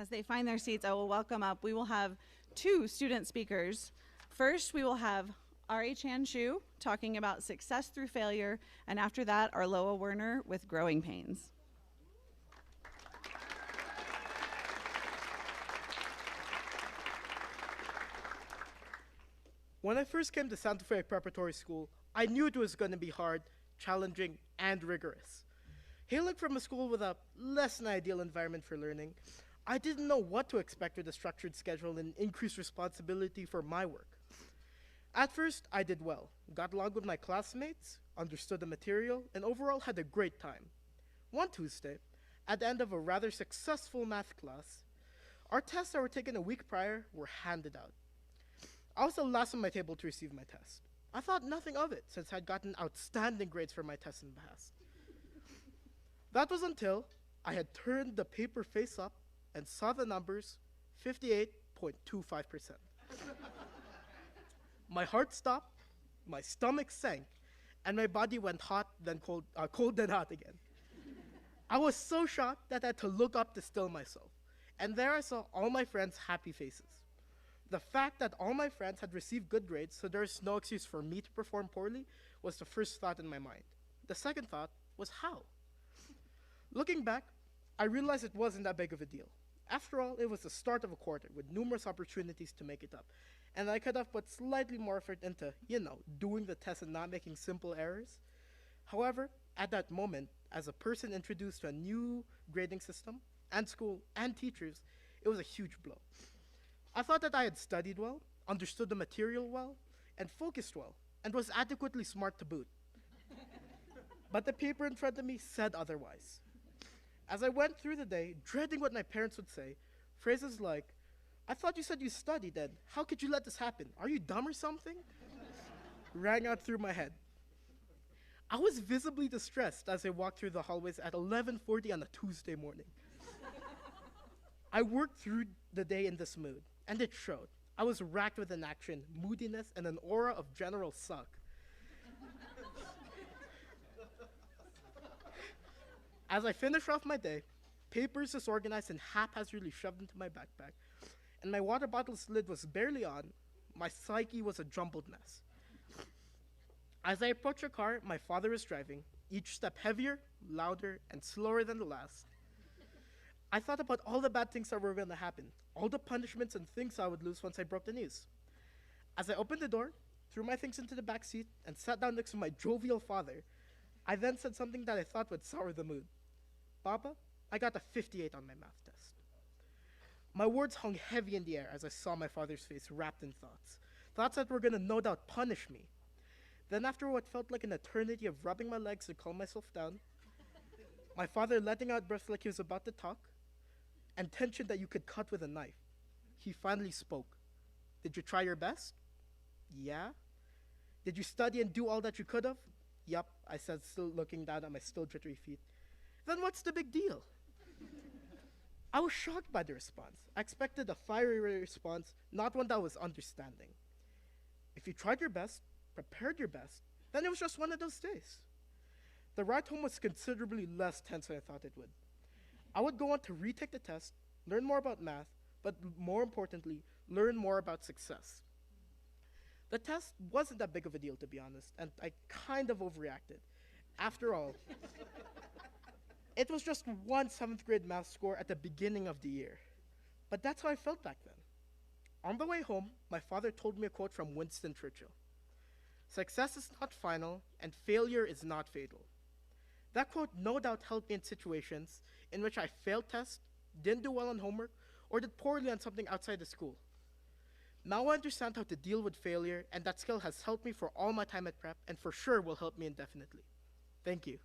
As they find their seats, I will welcome up. We will have two student speakers. First, we will have R.A. Chan-Chiu talking about success through failure, and after that, Arloa Werner with growing pains. When I first came to Santa Fe Preparatory School, I knew it was going to be hard, challenging, and rigorous. Hailing from a school with a less than ideal environment for learning, I didn't know what to expect with a structured schedule and increased responsibility for my work. At first, I did well, got along with my classmates, understood the material, and overall had a great time. One Tuesday, at the end of a rather successful math class, our tests that were taken a week prior were handed out. I was the last on my table to receive my test. I thought nothing of it since I'd gotten outstanding grades for my tests in the past. That was until I had turned the paper face up and saw the numbers 58.25%. My heart stopped, my stomach sank, and my body went hot, then cold, cold then hot again. I was so shocked that I had to look up to still myself, and there I saw all my friends' happy faces. The fact that all my friends had received good grades, so there's no excuse for me to perform poorly, was the first thought in my mind. The second thought was how? Looking back, I realized it wasn't that big of a deal. After all, it was the start of a quarter with numerous opportunities to make it up, and I could have put slightly more effort into, doing the test and not making simple errors. However, at that moment, as a person introduced to a new grading system, and school, and teachers, it was a huge blow. I thought that I had studied well, understood the material well, and focused well, and was adequately smart to boot. But the paper in front of me said otherwise. As I went through the day, dreading what my parents would say, phrases like, "I thought you said you studied, Ed. How could you let this happen? Are you dumb or something?" rang out through my head. I was visibly distressed as I walked through the hallways at 11:40 on a Tuesday morning. I worked through the day in this mood, and it showed. I was racked with inaction, moodiness, and an aura of general suck. As I finished off my day, papers disorganized and haphazardly shoved into my backpack, and my water bottle's lid was barely on, my psyche was a jumbled mess. As I approached a car my father was driving, each step heavier, louder, and slower than the last, I thought about all the bad things that were going to happen, all the punishments and things I would lose once I broke the news. As I opened the door, threw my things into the back seat, and sat down next to my jovial father, I then said something that I thought would sour the mood. "Papa, I got a 58 on my math test." My words hung heavy in the air as I saw my father's face wrapped in thoughts. Thoughts that were going to no doubt punish me. Then after what felt like an eternity of rubbing my legs to calm myself down, my father letting out breath like he was about to talk, and tension that you could cut with a knife, he finally spoke. "Did you try your best?" "Yeah." "Did you study and do all that you could have?" "Yup," I said, still looking down at my still jittery feet. "Then what's the big deal?" I was shocked by the response. I expected a fiery response, not one that was understanding. If you tried your best, prepared your best, then it was just one of those days. The ride home was considerably less tense than I thought it would. I would go on to retake the test, learn more about math, but more importantly, learn more about success. The test wasn't that big of a deal, to be honest, and I kind of overreacted. After all, it was just one 7th grade math score at the beginning of the year. But that's how I felt back then. On the way home, my father told me a quote from Winston Churchill. "Success is not final, and failure is not fatal." That quote no doubt helped me in situations in which I failed tests, didn't do well on homework, or did poorly on something outside the school. Now I understand how to deal with failure, and that skill has helped me for all my time at prep, and for sure will help me indefinitely. Thank you.